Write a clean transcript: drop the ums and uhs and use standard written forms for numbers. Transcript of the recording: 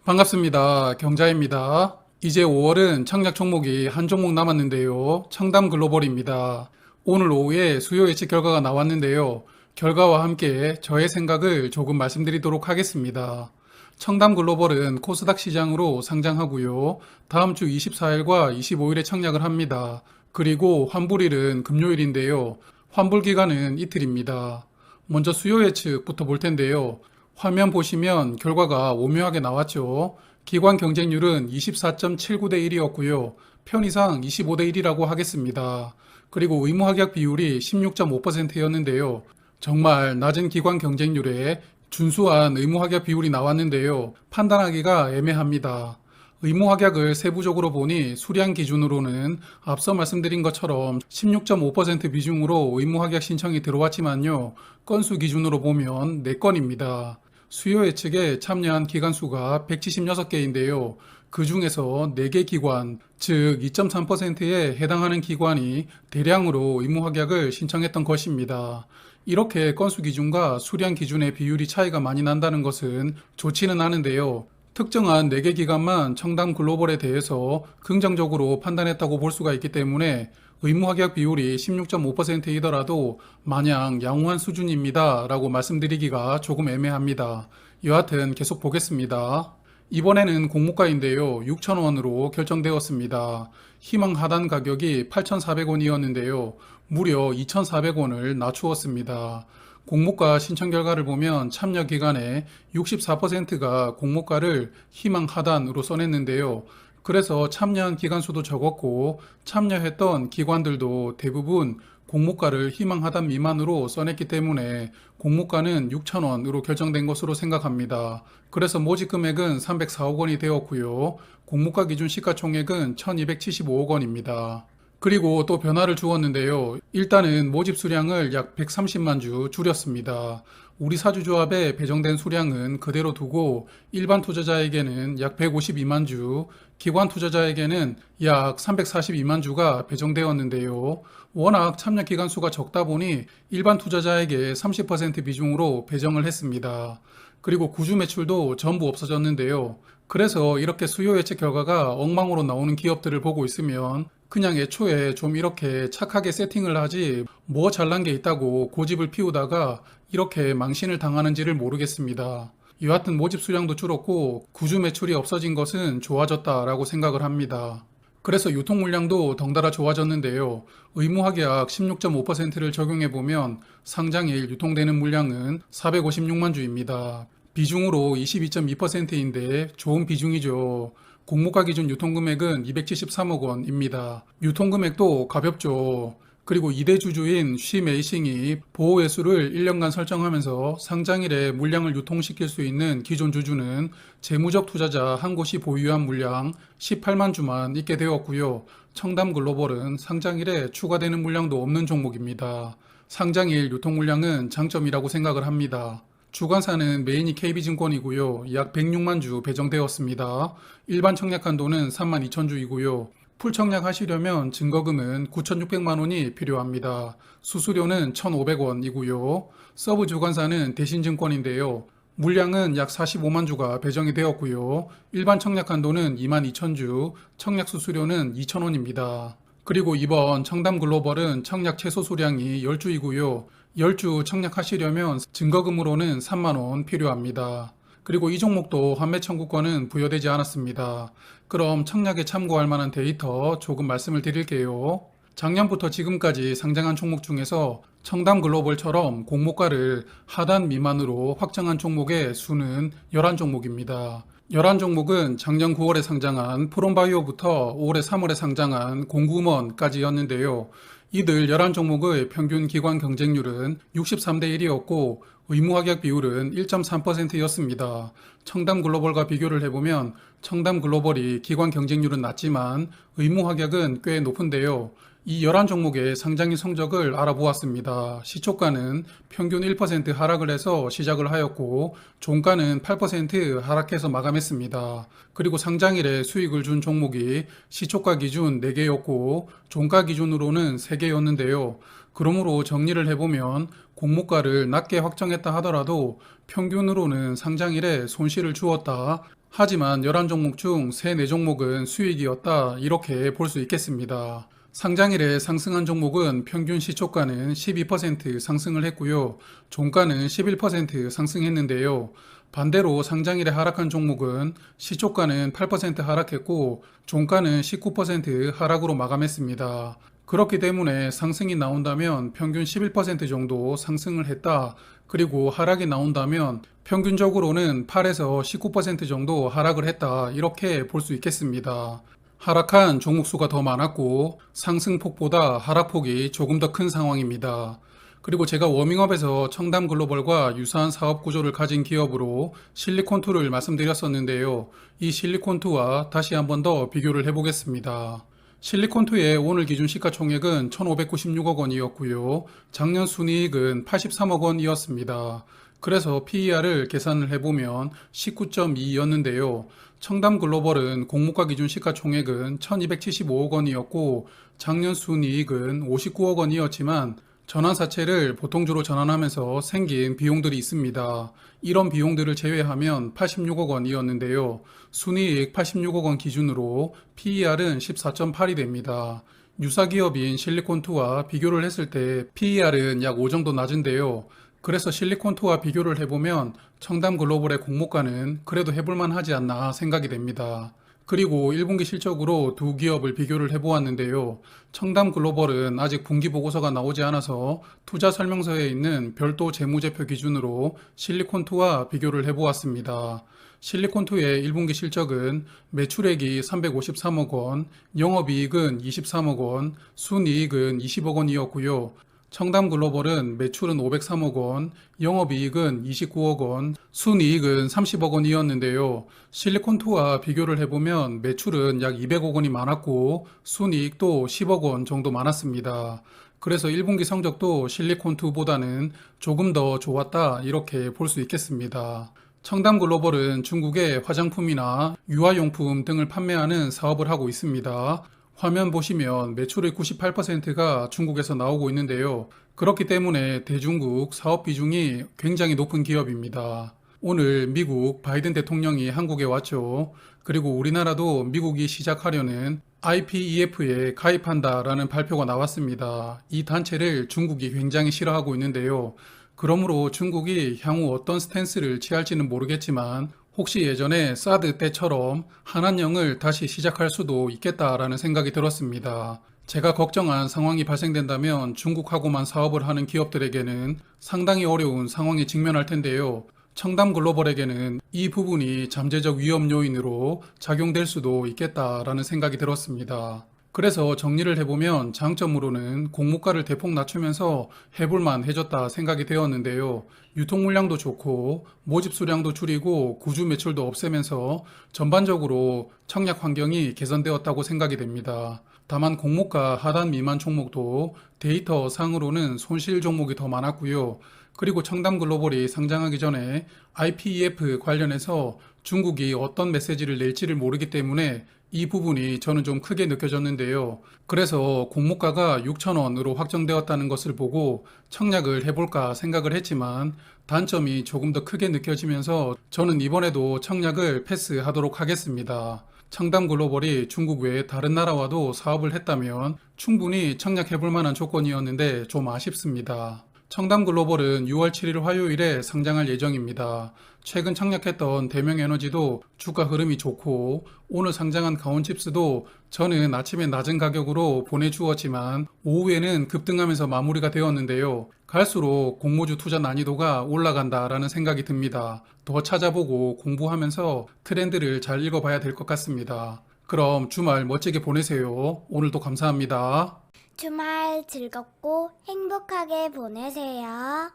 반갑습니다. 경자입니다. 이제 5월은 청약 종목이 한 종목 남았는데요. 청담글로벌입니다. 오늘 오후에 수요 예측 결과가 나왔는데요. 결과와 함께 저의 생각을 조금 말씀드리도록 하겠습니다. 청담글로벌은 코스닥 시장으로 상장하고요. 다음 주 24일과 25일에 청약을 합니다. 그리고 환불일은 금요일인데요. 환불 기간은 이틀입니다. 먼저 수요 예측부터 볼 텐데요. 화면 보시면 결과가 오묘하게 나왔죠. 기관 경쟁률은 24.79대 1이었고요. 편의상 25대 1이라고 하겠습니다. 그리고 의무 합격 비율이 16.5%였는데요. 정말 낮은 기관 경쟁률에 준수한 의무 합격 비율이 나왔는데요. 판단하기가 애매합니다. 의무 합격을 세부적으로 보니 수량 기준으로는 앞서 말씀드린 것처럼 16.5% 비중으로 의무 합격 신청이 들어왔지만요. 건수 기준으로 보면 4건입니다. 수요 예측에 참여한 기관 수가 176개인데요. 그 중에서 4개 기관, 즉 2.3%에 해당하는 기관이 대량으로 의무 합격을 신청했던 것입니다. 이렇게 건수 기준과 수량 기준의 비율이 차이가 많이 난다는 것은 좋지는 않은데요. 특정한 4개 기관만 청담글로벌에 대해서 긍정적으로 판단했다고 볼 수가 있기 때문에 의무 합격 비율이 16.5%이더라도 마냥 양호한 수준입니다 라고 말씀드리기가 조금 애매합니다. 여하튼 계속 보겠습니다. 이번에는 공모가인데요. 6,000원으로 결정되었습니다. 희망 하단 가격이 8,400원이었는데요. 무려 2,400원을 낮추었습니다. 공모가 신청 결과를 보면 참여 기간에 64%가 공모가를 희망 하단으로 써냈는데요. 그래서 참여한 기관 수도 적었고 참여했던 기관들도 대부분 공모가를 희망 하단 미만으로 써냈기 때문에 공모가는 6,000원으로 결정된 것으로 생각합니다. 그래서 모집 금액은 304억 원이 되었고요. 공모가 기준 시가총액은 1,275억 원입니다. 그리고 또 변화를 주었는데요. 일단은 모집 수량을 약 130만 주 줄였습니다. 우리 사주조합에 배정된 수량은 그대로 두고 일반 투자자에게는 약 152만 주, 기관 투자자에게는 약 342만 주가 배정되었는데요. 워낙 참여 기간 수가 적다 보니 일반 투자자에게 30% 비중으로 배정을 했습니다. 그리고 구주 매출도 전부 없어졌는데요. 그래서 이렇게 수요 예측 결과가 엉망으로 나오는 기업들을 보고 있으면 그냥 애초에 좀 이렇게 착하게 세팅을 하지 뭐 잘난 게 있다고 고집을 피우다가 이렇게 망신을 당하는지를 모르겠습니다. 여하튼 모집 수량도 줄었고 구주 매출이 없어진 것은 좋아졌다라고 생각을 합니다. 그래서 유통 물량도 덩달아 좋아졌는데요. 의무 합격 16.5%를 적용해보면 상장일 유통되는 물량은 456만 주입니다. 비중으로 22.2%인데 좋은 비중이죠. 공모가 기준 유통금액은 273억 원입니다. 유통금액도 가볍죠. 그리고 2대 주주인 쉬메이싱이 보호회수를 1년간 설정하면서 상장일에 물량을 유통시킬 수 있는 기존 주주는 재무적 투자자 한 곳이 보유한 물량 18만 주만 있게 되었고요. 청담글로벌은 상장일에 추가되는 물량도 없는 종목입니다. 상장일 유통 물량은 장점이라고 생각을 합니다. 주관사는 메인이 KB증권이고요. 약 106만 주 배정되었습니다. 일반 청약 한도는 3만 2천 주이고요. 풀 청약하시려면 증거금은 9,600만 원이 필요합니다. 수수료는 1,500원이고요. 서브 주관사는 대신증권인데요. 물량은 약 45만 주가 배정이 되었고요. 일반 청약 한도는 2만 2천 주, 청약 수수료는 2,000원입니다. 그리고 이번 청담글로벌은 청약 최소 수량이 10주이고요. 10주 청약하시려면 증거금으로는 3만 원 필요합니다. 그리고 이 종목도 환매 청구권은 부여되지 않았습니다. 그럼 청약에 참고할 만한 데이터 조금 말씀을 드릴게요. 작년부터 지금까지 상장한 종목 중에서 청담글로벌처럼 공모가를 하단 미만으로 확정한 종목의 수는 11종목입니다. 11종목은 작년 9월에 상장한 프롬바이오부터 올해 3월에 상장한 공구먼까지였는데요. 이들 11종목의 평균 기관 경쟁률은 63대 1이었고 의무 합격 비율은 1.3%였습니다. 청담글로벌과 비교를 해보면 청담글로벌이 기관 경쟁률은 낮지만 의무 합격은 꽤 높은데요. 이 11종목의 상장일 성적을 알아보았습니다. 시초가는 평균 1% 하락을 해서 시작을 하였고 종가는 8% 하락해서 마감했습니다. 그리고 상장일에 수익을 준 종목이 시초가 기준 4개였고 종가 기준으로는 3개였는데요. 그러므로 정리를 해보면 공모가를 낮게 확정했다 하더라도 평균으로는 상장일에 손실을 주었다. 하지만 11종목 중 3, 4종목은 수익이었다 이렇게 볼 수 있겠습니다. 상장일에 상승한 종목은 평균 시초가는 12% 상승을 했고요. 종가는 11% 상승했는데요. 반대로 상장일에 하락한 종목은 시초가는 8% 하락했고 종가는 19% 하락으로 마감했습니다. 그렇기 때문에 상승이 나온다면 평균 11% 정도 상승을 했다. 그리고 하락이 나온다면 평균적으로는 8에서 19% 정도 하락을 했다. 이렇게 볼 수 있겠습니다. 하락한 종목 수가 더 많았고 상승폭보다 하락폭이 조금 더 큰 상황입니다. 그리고 제가 워밍업에서 청담글로벌과 유사한 사업 구조를 가진 기업으로 실리콘2를 말씀드렸었는데요. 이 실리콘2와 다시 한 번 더 비교를 해보겠습니다. 실리콘2의 오늘 기준 시가총액은 1,596억 원이었고요. 작년 순이익은 83억 원이었습니다. 그래서 PER을 계산을 해보면 19.2였는데요. 청담글로벌은 공모가 기준 시가총액은 1,275억 원이었고 작년 순이익은 59억 원이었지만 전환사채를 보통주로 전환하면서 생긴 비용들이 있습니다. 이런 비용들을 제외하면 86억 원이었는데요. 순이익 86억 원 기준으로 PER은 14.8이 됩니다. 유사 기업인 실리콘2와 비교를 했을 때 PER은 약 5 정도 낮은데요. 그래서 실리콘2와 비교를 해보면 청담글로벌의 공모가는 그래도 해볼만 하지 않나 생각이 됩니다. 그리고 1분기 실적으로 두 기업을 비교를 해보았는데요. 청담글로벌은 아직 분기 보고서가 나오지 않아서 투자 설명서에 있는 별도 재무제표 기준으로 실리콘2와 비교를 해보았습니다. 실리콘2의 1분기 실적은 매출액이 353억 원, 영업이익은 23억 원, 순이익은 20억 원이었고요. 청담글로벌은 매출은 503억 원, 영업이익은 29억 원, 순이익은 30억 원이었는데요. 실리콘2와 비교를 해보면 매출은 약 200억 원이 많았고 순이익도 10억 원 정도 많았습니다. 그래서 1분기 성적도 실리콘2보다는 조금 더 좋았다 이렇게 볼 수 있겠습니다. 청담글로벌은 중국의 화장품이나 유아용품 등을 판매하는 사업을 하고 있습니다. 화면 보시면 매출의 98%가 중국에서 나오고 있는데요. 그렇기 때문에 대중국 사업 비중이 굉장히 높은 기업입니다. 오늘 미국 바이든 대통령이 한국에 왔죠. 그리고 우리나라도 미국이 시작하려는 IPEF에 가입한다라는 발표가 나왔습니다. 이 단체를 중국이 굉장히 싫어하고 있는데요. 그러므로 중국이 향후 어떤 스탠스를 취할지는 모르겠지만 혹시 예전에 사드 때처럼 한한령을 다시 시작할 수도 있겠다라는 생각이 들었습니다. 제가 걱정한 상황이 발생된다면 중국하고만 사업을 하는 기업들에게는 상당히 어려운 상황에 직면할 텐데요. 청담글로벌에게는 이 부분이 잠재적 위험 요인으로 작용될 수도 있겠다라는 생각이 들었습니다. 그래서 정리를 해보면 장점으로는 공모가를 대폭 낮추면서 해볼만 해졌다 생각이 되었는데요. 유통 물량도 좋고 모집 수량도 줄이고 구주 매출도 없애면서 전반적으로 청약 환경이 개선되었다고 생각이 됩니다. 다만 공모가 하단 미만 종목도 데이터 상으로는 손실 종목이 더 많았고요. 그리고 청담글로벌이 상장하기 전에 IPEF 관련해서 중국이 어떤 메시지를 낼지를 모르기 때문에 이 부분이 저는 좀 크게 느껴졌는데요. 그래서 공모가가 6,000원으로 확정되었다는 것을 보고 청약을 해볼까 생각을 했지만 단점이 조금 더 크게 느껴지면서 저는 이번에도 청약을 패스하도록 하겠습니다. 청담글로벌이 중국 외에 다른 나라와도 사업을 했다면 충분히 청약해볼 만한 조건이었는데 좀 아쉽습니다. 청담글로벌은 6월 7일 화요일에 상장할 예정입니다. 최근 청약했던 대명에너지도 주가 흐름이 좋고 오늘 상장한 가온칩스도 저는 아침에 낮은 가격으로 보내주었지만 오후에는 급등하면서 마무리가 되었는데요. 갈수록 공모주 투자 난이도가 올라간다라는 생각이 듭니다. 더 찾아보고 공부하면서 트렌드를 잘 읽어봐야 될 것 같습니다. 그럼 주말 멋지게 보내세요. 오늘도 감사합니다. 주말 즐겁고 행복하게 보내세요.